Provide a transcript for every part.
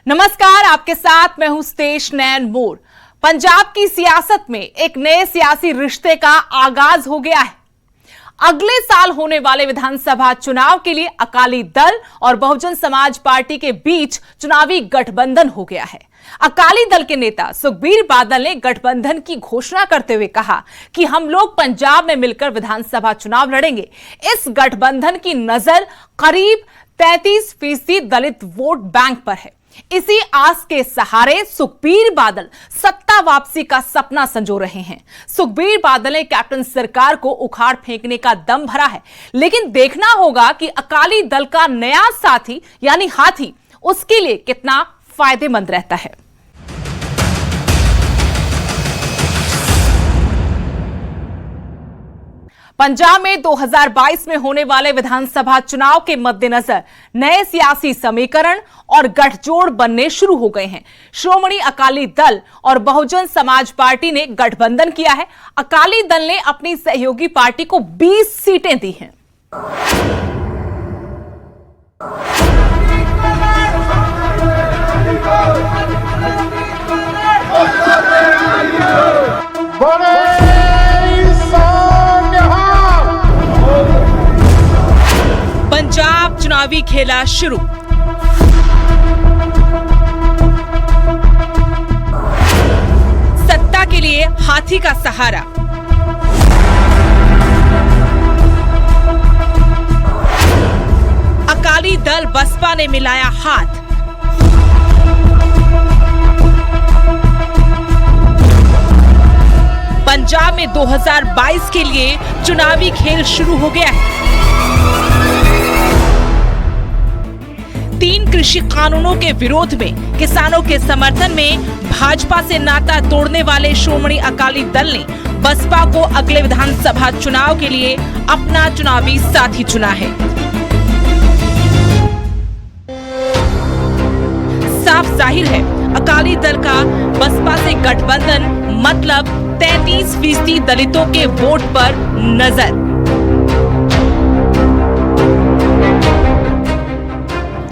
नमस्कार, आपके साथ मैं हूं स्टेश नैन मोर। पंजाब की सियासत में एक नए सियासी रिश्ते का आगाज हो गया है। अगले साल होने वाले विधानसभा चुनाव के लिए अकाली दल और बहुजन समाज पार्टी के बीच चुनावी गठबंधन हो गया है। अकाली दल के नेता सुखबीर बादल ने गठबंधन की घोषणा करते हुए कहा कि हम लोग पंजाब में मिलकर विधानसभा चुनाव लड़ेंगे। इस गठबंधन की नजर करीब 33% दलित वोट बैंक पर है। इसी आस के सहारे सुखबीर बादल सत्ता वापसी का सपना संजो रहे हैं। सुखबीर बादल ने कैप्टन सरकार को उखाड़ फेंकने का दम भरा है, लेकिन देखना होगा कि अकाली दल का नया साथी यानी हाथी उसके लिए कितना फायदेमंद रहता है। पंजाब में 2022 में होने वाले विधानसभा चुनाव के मद्देनजर नए सियासी समीकरण और गठजोड़ बनने शुरू हो गए हैं। श्रोमणी अकाली दल और बहुजन समाज पार्टी ने गठबंधन किया है। अकाली दल ने अपनी सहयोगी पार्टी को 20 सीटें दी हैं। पंजाब चुनावी खेला शुरू। सत्ता के लिए हाथी का सहारा। अकाली दल बसपा ने मिलाया हाथ। पंजाब में 2022 के लिए चुनावी खेल शुरू हो गया है। 3 कृषि कानूनों के विरोध में किसानों के समर्थन में भाजपा से नाता तोड़ने वाले श्रोमणी अकाली दल ने बसपा को अगले विधानसभा चुनाव के लिए अपना चुनावी साथी चुना है। साफ जाहिर है, अकाली दल का बसपा से गठबंधन मतलब 33% दलितों के वोट पर नजर।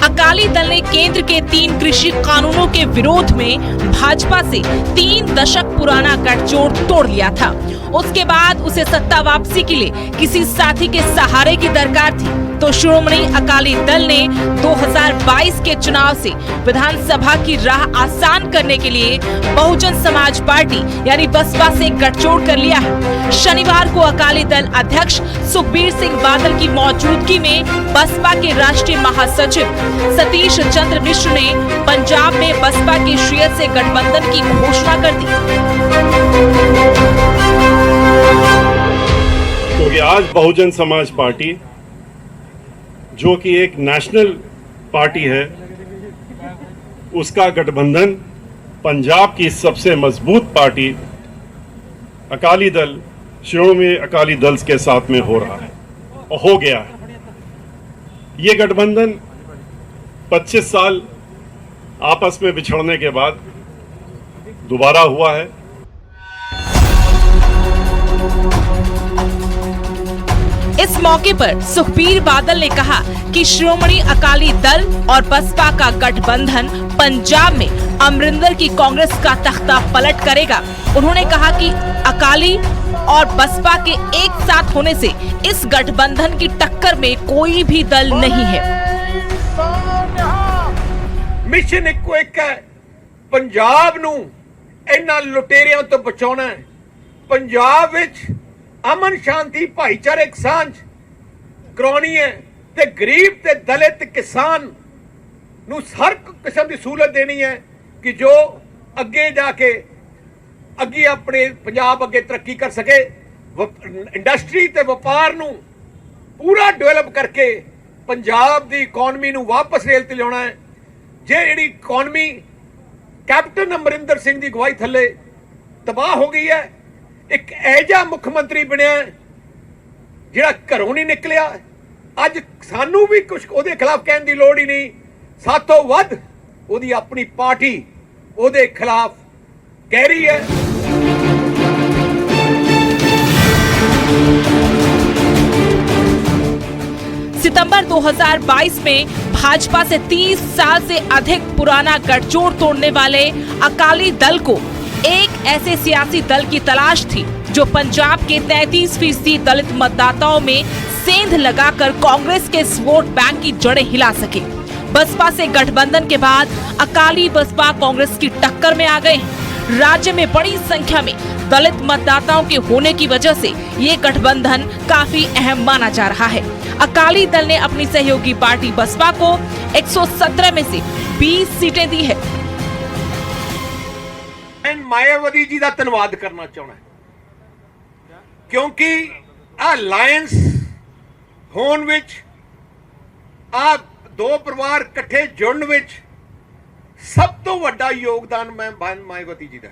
अकाली दल ने केंद्र के 3 कृषि कानूनों के विरोध में भाजपा से 3 दशक पुराना गठजोड़ तोड़ लिया था। उसके बाद उसे सत्ता वापसी के लिए किसी साथी के सहारे की दरकार थी, तो श्रोमणी अकाली दल ने 2022 के चुनाव से विधानसभा की राह आसान करने के लिए बहुजन समाज पार्टी यानी बसपा से गठजोड़ कर लिया है। शनिवार को अकाली दल अध्यक्ष सुखबीर सिंह बादल की मौजूदगी में बसपा के राष्ट्रीय महासचिव सतीश चंद्र मिश्र ने पंजाब में बसपा के श्रेय से गठबंधन की घोषणा कर दी। क्योंकि आज बहुजन समाज पार्टी जो कि एक नेशनल पार्टी है, उसका गठबंधन पंजाब की सबसे मजबूत पार्टी अकाली दल श्रोमणी अकाली दल के साथ में हो रहा है और हो गया है। ये गठबंधन 25 साल आपस में बिछड़ने के बाद दोबारा हुआ है। इस मौके पर सुखबीर बादल ने कहा कि श्रोमणी अकाली दल और बसपा का गठबंधन पंजाब में अमरिंदर की कांग्रेस का तख्ता पलट करेगा। उन्होंने कहा कि अकाली और बसपा के एक साथ होने से इस गठबंधन की टक्कर में कोई भी दल नहीं है। मिशन इक्को एक है, पंजाब नूं इन्हां लुटेरियां तो बचाउणा है। पंजाब विच अमन शांति भाईचारक सांझ कराउणी है ते गरीब ते दलित किसान नूं हर किस्म की सहूलत देनी है कि जो अगे जाके अगे अपने पंजाब अगे तरक्की कर सके। इंडस्ट्री ते व्यापार नूं पूरा डेवलप करके पंजाब दी इकोनॉमी नूं वापस रेल ते लियाउणा है। जे जिहड़ी इकोनॉमी कैप्टन अमरिंदर सिंह दी अगवाई थल्ले तबाह हो गई है, एक ऐजा मुख्य मंत्री बनया जिहड़ा घरों नहीं निकलिया। अज सानू भी कुछ ओहदे खिलाफ कहने की लोड़ ही नहीं, सातों वध ओहदी अपनी पार्टी ओहदे खिलाफ कह रही है। सितंबर 2022 में भाजपा से 30 साल से अधिक पुराना गठजोड़ तोड़ने वाले अकाली दल को एक ऐसे सियासी दल की तलाश थी जो पंजाब के 33% दलित मतदाताओं में सेंध लगाकर कांग्रेस के इस वोट बैंक की जड़ें हिला सके। बसपा से गठबंधन के बाद अकाली बसपा कांग्रेस की टक्कर में आ गए हैं। राज्य में बड़ी संख्या में दलित मतदाताओं के होने की वजह से ये गठबंधन काफी अहम माना जा रहा है। अकाली दल ने अपनी सहयोगी पार्टी बसपा को 117 में से 20 सीटें दी है। मायावती जी का धन्यवाद करना चाहना क्योंकि अलायंस होने विच आ दो परिवार इकट्ठे जुड़न विच सब तो वड्डा योगदान मैं मायावती जी का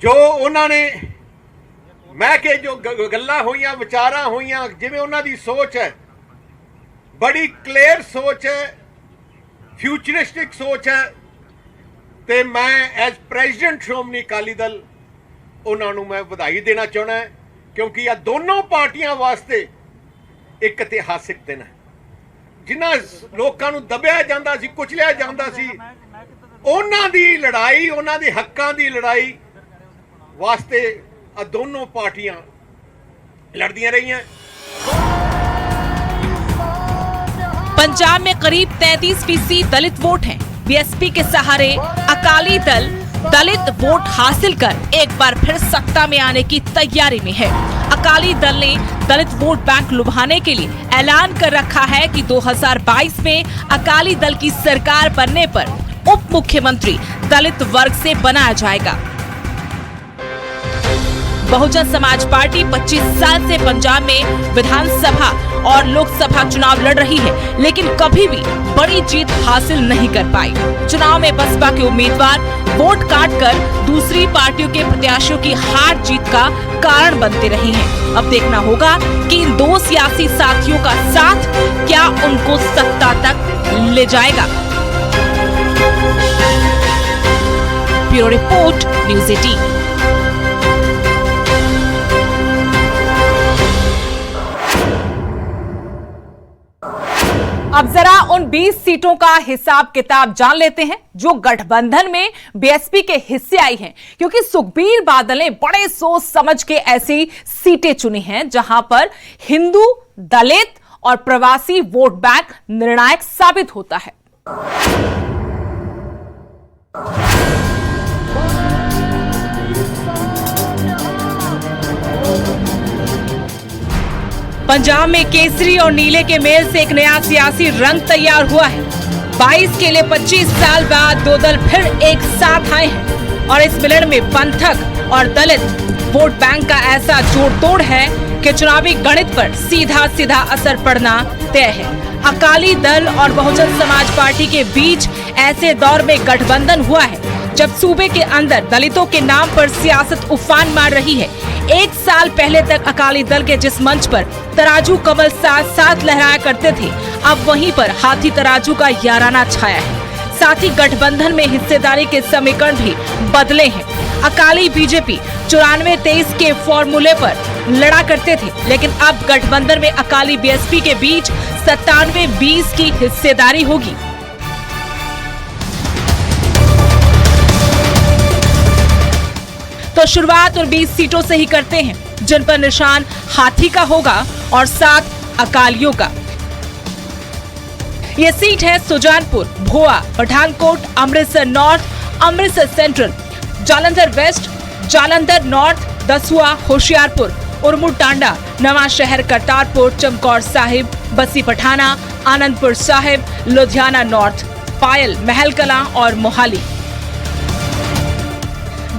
जो उन्होंने मैं के जो गल्लां होईयां विचारां होईयां जिवें उन्हां दी सोच है बड़ी क्लियर सोच है फ्यूचरिस्टिक सोच है ते मैं एज प्रेजिडेंट श्रोमणी अकाली दल उन्होंने मैं बधाई देना चाहना है क्योंकि यह दोनों पार्टियां वास्ते एक इतिहासिक दिन है। जिन्हां लोकां नूं दबिया जांदा सी कुचलिया जांदा सी उन्हां दी लड़ाई उन्हां दे हक्कां दी लड़ाई वास्ते दोनों पार्टियां लड़दियां रही हैं। पंजाब में करीब 33% दलित वोट हैं। बीएसपी के सहारे अकाली दल दलित वोट हासिल कर एक बार फिर सत्ता में आने की तैयारी में है। अकाली दल ने दलित वोट बैंक लुभाने के लिए ऐलान कर रखा है कि 2022 में अकाली दल की सरकार बनने पर उप मुख्यमंत्री दलित वर्ग से बनाया जाएगा। बहुजन समाज पार्टी 25 साल से पंजाब में विधानसभा और लोकसभा चुनाव लड़ रही है, लेकिन कभी भी बड़ी जीत हासिल नहीं कर पाई। चुनाव में बसपा के उम्मीदवार वोट काटकर दूसरी पार्टियों के प्रत्याशियों की हार जीत का कारण बनते रहे हैं। अब देखना होगा कि इन दो सियासी साथियों का साथ क्या उनको सत्ता तक ले जाएगा। Bureau report, news 18। अब जरा उन 20 सीटों का हिसाब किताब जान लेते हैं जो गठबंधन में बीएसपी के हिस्से आई हैं, क्योंकि सुखबीर बादल ने बड़े सोच समझ के ऐसी सीटें चुनी हैं जहां पर हिंदू, दलित और प्रवासी वोट बैंक निर्णायक साबित होता है। पंजाब में केसरी और नीले के मेल से एक नया सियासी रंग तैयार हुआ है। 22 के लिए 25 साल बाद दो दल फिर एक साथ आए हैं और इस मिलन में पंथक और दलित वोट बैंक का ऐसा जोड़ तोड़ है कि चुनावी गणित पर सीधा सीधा असर पड़ना तय है। अकाली दल और बहुजन समाज पार्टी के बीच ऐसे दौर में गठबंधन हुआ है जब सूबे के अंदर दलितों के नाम पर सियासत उफान मार रही है। एक साल पहले तक अकाली दल के जिस मंच पर तराजू कमल साथ साथ लहराया करते थे, अब वहीं पर हाथी तराजू का याराना छाया है। साथ ही गठबंधन में हिस्सेदारी के समीकरण भी बदले हैं। अकाली बीजेपी 94-23 के फॉर्मूले पर लड़ा करते थे, लेकिन अब गठबंधन में अकाली बीएसपी के बीच 97-20 की हिस्सेदारी होगी। तो शुरुआत उन 20 सीटों से ही करते हैं जिन पर निशान हाथी का होगा और 7 अकालियों का। ये सीट है Sujanpur, Bhoa, Pathankot, Amritsar north, Amritsar central, Jalandhar west, Jalandhar north, Dasuya, Hoshiarpur, Urmar Tanda, Nawan Shahr, Kartarpur, Chamkaur Sahib, Bassi Pathana, Anandpur Sahib, Ludhiana north, Payal, Mahal Kalan और मोहाली।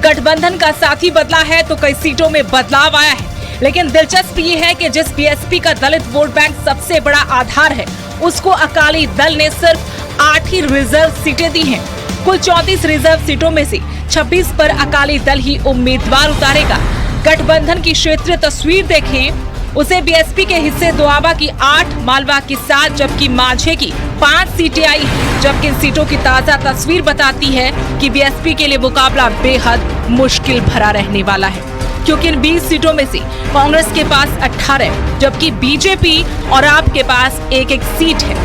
गठबंधन का साथी बदला है तो कई सीटों में बदलाव आया है, लेकिन दिलचस्प ये है कि जिस बीएसपी का दलित वोट बैंक सबसे बड़ा आधार है, उसको अकाली दल ने सिर्फ 8 ही रिजर्व सीटें दी हैं। कुल 34 रिजर्व सीटों में से 26 पर अकाली दल ही उम्मीदवार उतारेगा। गठबंधन की क्षेत्रीय तस्वीर देखें, उसे बीएसपी के हिस्से दोआबा की 8, मालवा की 7, जबकि माझे की 5 सीटें आई हैं। जबकि इन सीटों की ताजा तस्वीर बताती है कि बीएसपी के लिए मुकाबला बेहद मुश्किल भरा रहने वाला है, क्योंकि इन 20 सीटों में से कांग्रेस के पास 18, जबकि बीजेपी और आप के पास एक-एक सीट है।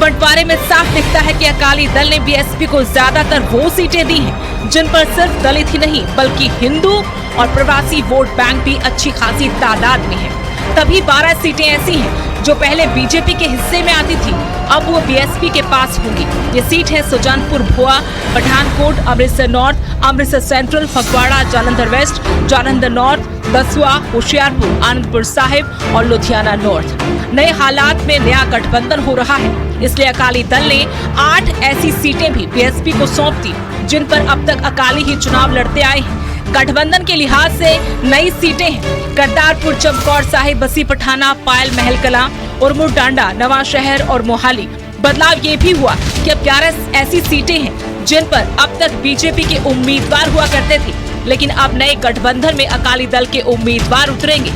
बंटवारे में साफ दिखता है कि अकाली दल ने बीएसपी को ज्यादातर वो सीटें दी हैं जिन पर सिर्फ दलित ही नहीं बल्कि हिंदू और प्रवासी वोट बैंक भी अच्छी खासी तादाद में है। तभी 12 सीटें ऐसी हैं जो पहले बीजेपी के हिस्से में आती थी, अब वो बीएसपी के पास होंगी। ये सीट है Sujanpur Bhoa, Pathankot, Amritsar north, Amritsar central, Phagwara, Jalandhar west, Jalandhar north, दसवा, होशियारपुर, आनंदपुर साहिब और लुधियाना नॉर्थ। नए हालात में नया गठबंधन हो रहा है, इसलिए अकाली दल ने 8 ऐसी सीटें भी बीएसपी को सौंप दी जिन पर अब तक अकाली ही चुनाव लड़ते आए हैं। गठबंधन के लिहाज से नई सीटें हैं करतारपुर, चमकौर साहिब, बसी पठाना, पायल, महल कलां, उरमुर डांडा, नवा शहर और मोहाली। बदलाव ये भी हुआ कि अब 11 ऐसी सीटें हैं जिन पर अब तक बीजेपी के उम्मीदवार हुआ करते थे, लेकिन अब नए गठबंधन में अकाली दल के उम्मीदवार उतरेंगे।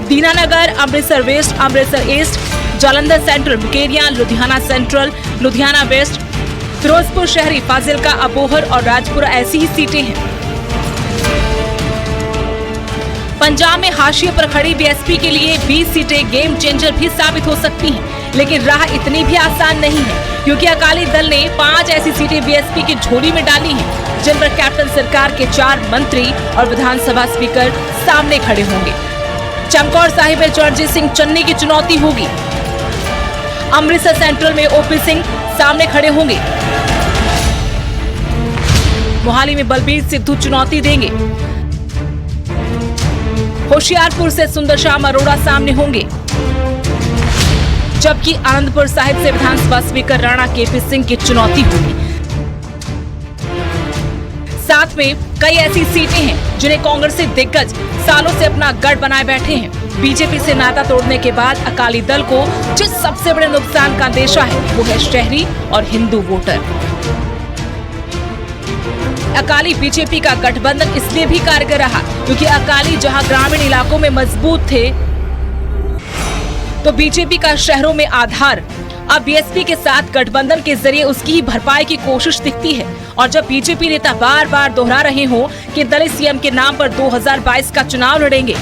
Dinanagar, Amritsar west, Amritsar east, Jalandhar central, Mukerian, Ludhiana central, Ludhiana west, Firozpur शहरी, फाजिलका, अबोहर और राजपुरा ऐसी ही सीटें हैं। पंजाब में हाशिए पर खड़ी बीएसपी के लिए 20 सीटें गेम चेंजर भी साबित हो सकती हैं, लेकिन राह इतनी भी आसान नहीं है, क्योंकि अकाली दल ने 5 ऐसी सीटें बीएसपी की झोली में डाली हैं जिन पर कैप्टन सरकार के 4 मंत्री और विधानसभा स्पीकर सामने खड़े होंगे। चमकौर साहिब में चरणजीत सिंह चन्नी की चुनौती होगी। अमृतसर सेंट्रल में ओपी सिंह सामने खड़े होंगे। मोहाली में बलबीर सिद्धू चुनौती देंगे। होशियारपुर से सुंदर श्याम अरोड़ा सामने होंगे, जबकि आनंदपुर साहिब से विधानसभा स्पीकर राणा केपी सिंह की चुनौती होगी। साथ में कई ऐसी सीटें हैं जिन्हें कांग्रेसी दिग्गज सालों से अपना गढ़ बनाए बैठे हैं। बीजेपी से नाता तोड़ने के बाद अकाली दल को जिस सबसे बड़े नुकसान का अंदेशा है वो है शहरी और हिंदू वोटर। अकाली बीजेपी का गठबंधन इसलिए भी कारगर रहा क्योंकि अकाली जहां ग्रामीण इलाकों में मजबूत थे, तो बीजेपी का शहरों में आधार अब बीएसपी के साथ गठबंधन के जरिए उसकी ही भरपाई की कोशिश दिखती है। और जब बीजेपी नेता बार बार दोहरा रहे हो कि दलित सीएम के नाम पर 2022 का चुनाव लड़ेंगे,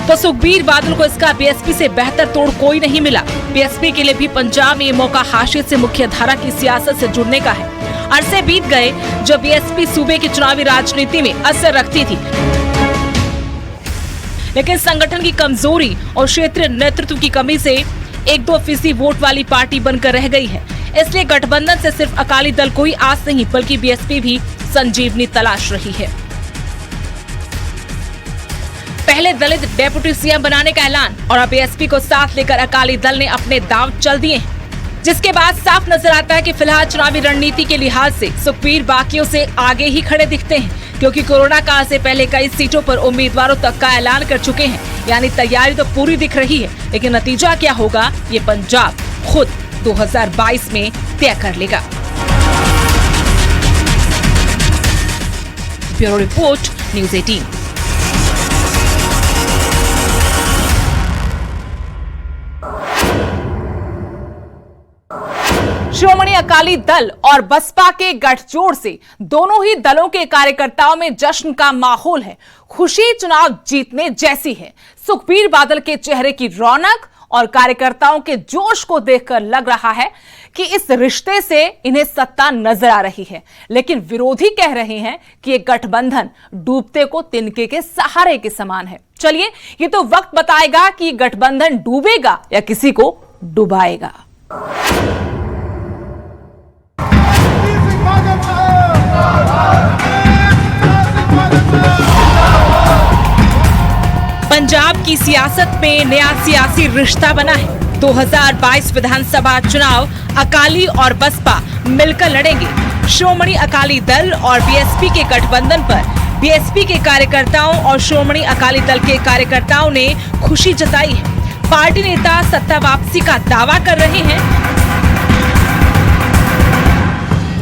तो सुखबीर बादल को इसका बीएसपी से बेहतर तोड़ कोई नहीं मिला। बीएसपी के लिए भी पंजाब में ये मौका हाशिए से मुख्य धारा की सियासत से जुड़ने का है। अरसे बीत गए जब बीएसपी सूबे की चुनावी राजनीति में असर रखती थी, लेकिन संगठन की कमजोरी और क्षेत्रीय नेतृत्व की कमी से 1-2% वोट वाली पार्टी बनकर रह गई है। इसलिए गठबंधन से सिर्फ अकाली दल को ही आस नहीं बल्कि बीएसपी भी संजीवनी तलाश रही है। पहले दलित डेप्यूटी सीएम बनाने का ऐलान और अब बीएसपी को साथ लेकर अकाली दल ने अपने दांव चल दिए हैं, जिसके बाद साफ नजर आता है कि फिलहाल चुनावी रणनीति के लिहाज से सुखबीर बाकियों से आगे ही खड़े दिखते हैं, क्योंकि कोरोना काल से पहले कई सीटों पर उम्मीदवारों तक का ऐलान कर चुके हैं। यानी तैयारी तो पूरी दिख रही है, लेकिन नतीजा क्या होगा ये पंजाब खुद 2022 में तय कर लेगा। Bureau report, news 18। श्रोमणी अकाली दल और बसपा के गठजोड़ से दोनों ही दलों के कार्यकर्ताओं में जश्न का माहौल है। खुशी चुनाव जीतने जैसी है। सुखबीर बादल के चेहरे की रौनक और कार्यकर्ताओं के जोश को देखकर लग रहा है कि इस रिश्ते से इन्हें सत्ता नजर आ रही है, लेकिन विरोधी कह रहे हैं कि ये गठबंधन डूबते को तिनके के सहारे के समान है। चलिए, ये तो वक्त बताएगा कि ये गठबंधन डूबेगा या किसी को डुबाएगा। पंजाब की सियासत में नया सियासी रिश्ता बना है। 2022 विधानसभा चुनाव अकाली और बसपा मिलकर लड़ेंगे। श्रोमणी अकाली दल और बीएसपी के गठबंधन पर बीएसपी के कार्यकर्ताओं और श्रोमणी अकाली दल के कार्यकर्ताओं ने खुशी जताई है। पार्टी नेता सत्ता वापसी का दावा कर रहे हैं,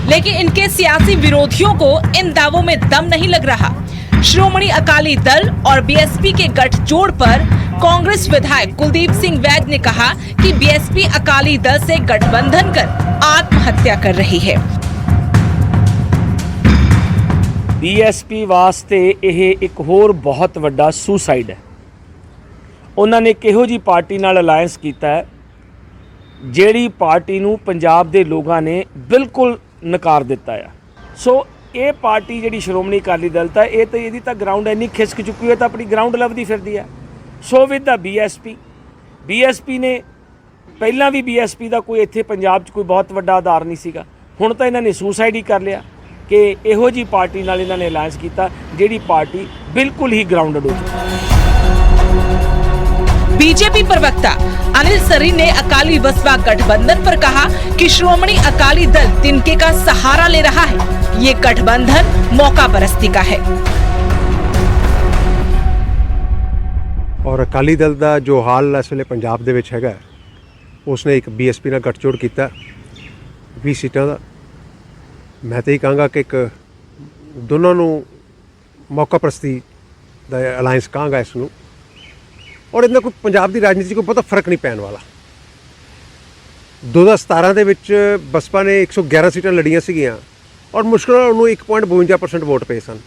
लेकिन इनके सियासी विरोधियों को इन दावों में दम नहीं लग रहा। श्रोमणी अकाली दल और बीएसपी के गठजोड़ पर कांग्रेस विधायक कुलदीप सिंह वैद ने कहा कि बीएसपी अकाली दल से गठबंधन कर आत्महत्या कर रही है। बीएसपी वास्ते यह एक होर बहुत वड्डा सुसाइड है। उन्होंने किहो जी पार्टी नाल अलायंस कीता है ਜਿਹੜੀ ਪਾਰਟੀ ਨੂੰ ਪੰਜਾਬ ਦੇ ਲੋਕਾਂ ਨੇ ਬਿਲਕੁਲ ਨਕਾਰ ਦਿੱਤਾ ਆ। ਸੋ ਇਹ ਪਾਰਟੀ ਜਿਹੜੀ ਸ਼੍ਰੋਮਣੀ ਅਕਾਲੀ ਦਲ ਤਾਂ ਇਹ ਤਾਂ ਇਹਦੀ ਤਾਂ ਗਰਾਊਂਡ ਇੰਨੀ ਖਿਸਕ ਚੁੱਕੀ ਹੋਈ ਤਾਂ ਆਪਣੀ ਗਰਾਊਂਡ ਲੱਭਦੀ ਫਿਰਦੀ ਆ। ਸੋ ਵਿਦ ਦਾ ਬੀਐਸਪੀ ਨੇ ਪਹਿਲਾਂ ਵੀ ਬੀਐਸਪੀ ਦਾ ਕੋਈ ਇੱਥੇ ਪੰਜਾਬ 'ਚ ਕੋਈ ਬਹੁਤ ਵੱਡਾ ਆਧਾਰ ਨਹੀਂ ਸੀਗਾ। ਹੁਣ ਤਾਂ ਇਹਨਾਂ ਨੇ ਸੁਸਾਈਡ ਹੀ ਕਰ ਲਿਆ ਕਿ ਇਹੋ ਜਿਹੀ ਪਾਰਟੀ ਨਾਲ ਇਹਨਾਂ ਨੇ ਅਲਾਇੰਸ ਕੀਤਾ ਜਿਹੜੀ ਪਾर्टी बिल्कुल ही ग्राउंडेड हो चुकी। बीजेपी प्रवक्ता अनिल सरी ने अकाली बसपा गठबंधन पर कहा कि श्रोमणी अकाली दल तिनके का सहारा ले रहा है। ये गठबंधन मौका परस्ती का है और अकाली दल का जो हाल इस वे पंजाब दे विच हैगा उसने एक बीएसपी नाल गठजोड़ किया 20 सीटां दा। मैं तो यही कहांगा कि एक दोनों नूं मौका परस्ती दा अलायंस कहांगा इसनूं और इन्हां कोई पंजाब की राजनीति कोई बहुत फर्क नहीं पैण वाला। 2017 दे विच बसपा ने 111 सीटां लड़ियां सीगियां और मुश्किल नाल उन्होंने 1.52% वोट पे सन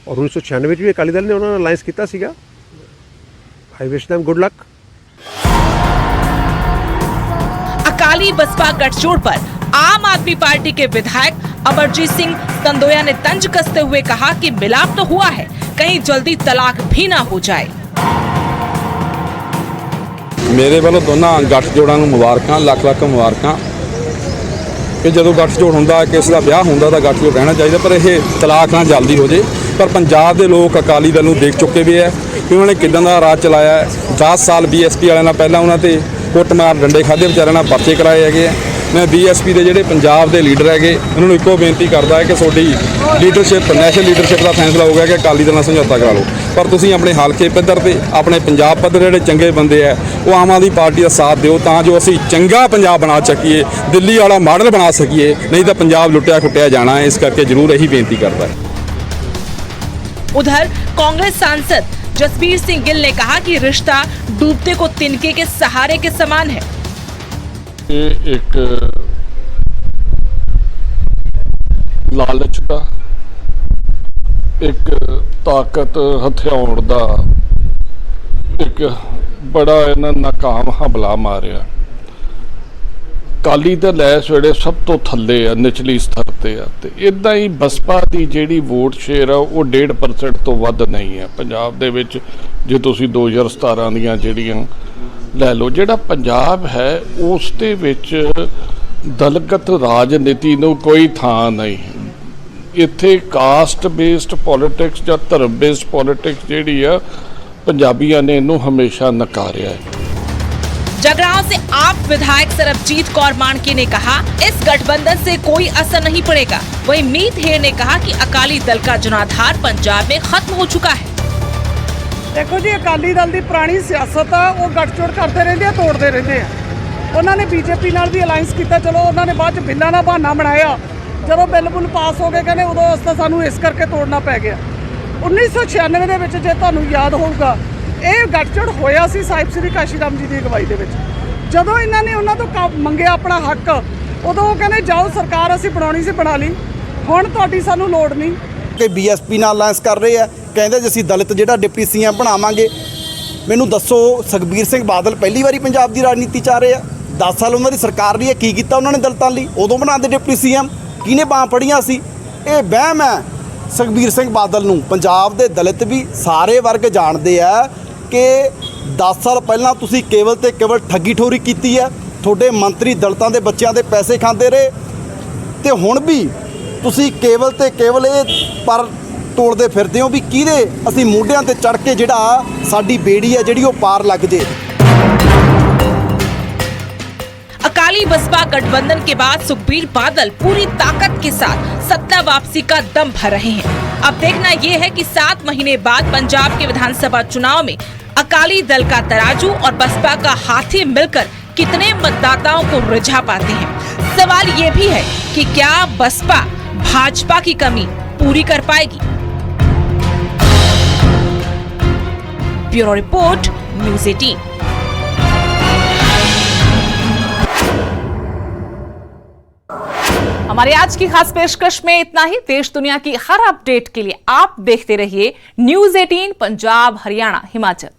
और 1996 भी अकाली दल ने उन्होंने अलायंस किया सीगा। I wish them good luck. Akali Baspa गठजोड़ पर आम आदमी पार्टी के विधायक अमरजीत सिंह संदोया ने तंज कसते हुए कहा कि मिलाप तो हुआ है, कहीं जल्दी तलाक भी ना हो जाए। मेरे वालों दोनों गठजोड़ां नूं मुबारकां, लख लख मुबारकां कि जदों गठजोड़ हुंदा किसी दा विआह हुंदा तां गठजोड़ रहना चाहिए, पर यह तलाक ना जल्दी हो जाए। पर पंजाब के लोग अकाली दल नूं देख चुके भी है कि उन्होंने किदां दा राज चलाया है। 10 साल बीएसपी वालियां नाल पहलां उन्हां ते कुੱਟਮਾਰ डंडे खाधे विचारिਆਂ ਨਾਲ परचे कराए है। मैं बीएसपी के ਜਿਹੜੇ पंजाब के लीडर है उन्होंने एको बेनती करता है कि ਤੁਹਾਡੀ लीडरशिप नैशनल लीडरशिप का फैसला हो गया कि अकाली दल ਨਾਲ समझौता करा लो, पर तुसीं अपने हल्के पद्धर ते अपने पंजाब पद्धर ਜਿਹੜੇ ਚੰਗੇ ਬੰਦੇ है वो आम आदमी पार्टी का साथ दिओ ਤਾਂ जो ਅਸੀਂ ਚੰਗਾ पंजाब बना सकीए, दिल्ली वाला मॉडल बना सकीए, नहीं तो पंजाब लुटिया खुटिया जाना है। इस करके जरूर यही बेनती करता है। उधर कांग्रेस सांसद जसबीर सिंह गिल ने कहा कि रिश्ता डूबते को तिनके के सहारे के समान है। ये एक लालच का, एक ताकत हथियाउण दा एक बड़ा इन्हां नाकाम हमला मारिया। अकाली दल इस वेले सब तो थल्ले आ, निचली स्तर ते आ ते इदां ही बसपा की जिहड़ी वोट शेयर आ वो 1.5% तो वध नहीं है पंजाब दे विच। जे तुसीं 2017 दीयां जिहड़ियां लै लो, जिहड़ा पंजाब है उस दे विच दलगत राजनीति नूं कोई थां नहीं। इत्थे कास्ट बेस्ड पॉलिटिक्स या धर्म बेस्ड पॉलिटिक्स जिहड़ी आ पंजाबियां ने इनू हमेशा नकारिया है। जगरांव से आप विधायक सरबजीत कौर माणके ने कहा इस गठबंधन से कोई असर नहीं पड़ेगा। वहीं मीत हेर ने कहा कि अकाली दल का जनाधार पंजाब में खत्म हो चुका है। देखो जी, अकाली दल की पुरानी सियासत आ, वो गठजोड़ करते रहते हैं, तोड़ते रहते हैं। उन्होंने बीजेपी नाल भी अलायंस किया, चलो उन्होंने बाद बिलों का बहाना बनाया, जो बिल बुल पास हो गए कहने उदों अस सानू इस करके तोड़ना पै गया। 1996 ਦੇ ਵਿੱਚ ਜੇ ਤੁਹਾਨੂੰ याद होगा ਇਹ गठजोड़ होया सी साहिब श्री काशी राम जी की अगवाई ਦੇ ਵਿੱਚ। ਜਦੋਂ ਇਹਨਾਂ ਨੇ ਉਹਨਾਂ ਤੋਂ ਮੰਗਿਆ ਆਪਣਾ ਹੱਕ, ਉਦੋਂ ਉਹ ਕਹਿੰਦੇ ਜਾਓ ਸਰਕਾਰ ਅਸੀਂ ਬਣਾਉਣੀ ਸੀ ਬਣਾ ਲਈ, ਹੁਣ ਤੁਹਾਡੀ ਸਾਨੂੰ ਲੋੜ ਨਹੀਂ। ਕਿ ਬੀਐਸਪੀ ਨਾਲ ਅਲਾਇੰਸ ਕਰ ਰਹੇ ਆ, ਕਹਿੰਦੇ ਜੇ ਅਸੀਂ ਦਲਿਤ ਜਿਹੜਾ ਡਿਪਟੀ ਸੀਐਮ ਬਣਾਵਾਂਗੇ। ਮੈਨੂੰ ਦੱਸੋ ਸੁਖਬੀਰ ਸਿੰਘ ਬਾਦਲ ਪਹਿਲੀ ਵਾਰੀ ਪੰਜਾਬ ਦੀ ਰਾਜਨੀਤੀ 'ਚ ਆ ਰਹੇ ਆ? 10 ਸਾਲ ਉਹਨਾਂ ਦੀ ਸਰਕਾਰ ਰਹੀ ਹੈ, ਕੀ ਕੀਤਾ ਉਹਨਾਂ ਨੇ ਦਲਿਤਾਂ ਲਈ? ਉਦੋਂ ਬਣਾਉਂਦੇ ਡਿਪਟੀ ਸੀਐਮ, ਕਿਹਨੇ ਬਾਂਹ ਫੜੀਆਂ ਸੀ? ਇਹ ਵਹਿਮ ਹੈ ਸੁਖਬੀਰ ਸਿੰਘ ਬਾਦਲ ਨੂੰ। ਪੰਜਾਬ ਦੇ ਦਲਿਤ ਵੀ ਸਾਰੇ ਵਰਗ ਜਾਣਦੇ ਆ ਕਿ 10 ਸਾਲ ਪਹਿਲਾਂ ਤੁਸੀਂ ਕੇਵਲ ਤੇ ਕੇਵਲ ਠੱਗੀ ਠੋਰੀ ਕੀਤੀ ਹੈ। ਤੁਹਾਡੇ ਮੰਤਰੀ ਦਲਿਤਾਂ ਦੇ ਬੱਚਿਆਂ ਦੇ ਪੈਸੇ ਖਾਂਦੇ ਰਹੇ ਤੇ ਹੁਣ ਵੀ ਤੁਸੀਂ ਕੇਵਲ ਤੇ ਕੇਵਲ ਇਹ ਪਰ ਤੋੜਦੇ ਫਿਰਦੇ ਹੋ ਵੀ ਕਿਹਦੇ ਅਸੀਂ ਮੋਢਿਆਂ ਤੇ ਚੜ ਕੇ ਜਿਹੜਾ ਸਾਡੀ ਬੇੜੀ ਹੈ ਜਿਹੜੀ ਉਹ ਪਾਰ ਲੱਗ ਜੇ। अकाली बसपा गठबंधन के बाद सुखबीर बादल पूरी ताकत के साथ सत्ता वापसी का दम भर रहे हैं। अब देखना यह है कि 7 महीने बाद पंजाब के विधानसभा चुनाव में अकाली दल का तराजू और बसपा का हाथी मिलकर कितने मतदाताओं को रिझा पाते हैं। सवाल ये भी है कि क्या बसपा भाजपा की कमी पूरी कर पाएगी। Bureau report, news 18। हमारी आज की खास पेशकश में इतना ही। देश दुनिया की हर अपडेट के लिए आप देखते रहिए न्यूज़ 18 पंजाब, हरियाणा, हिमाचल।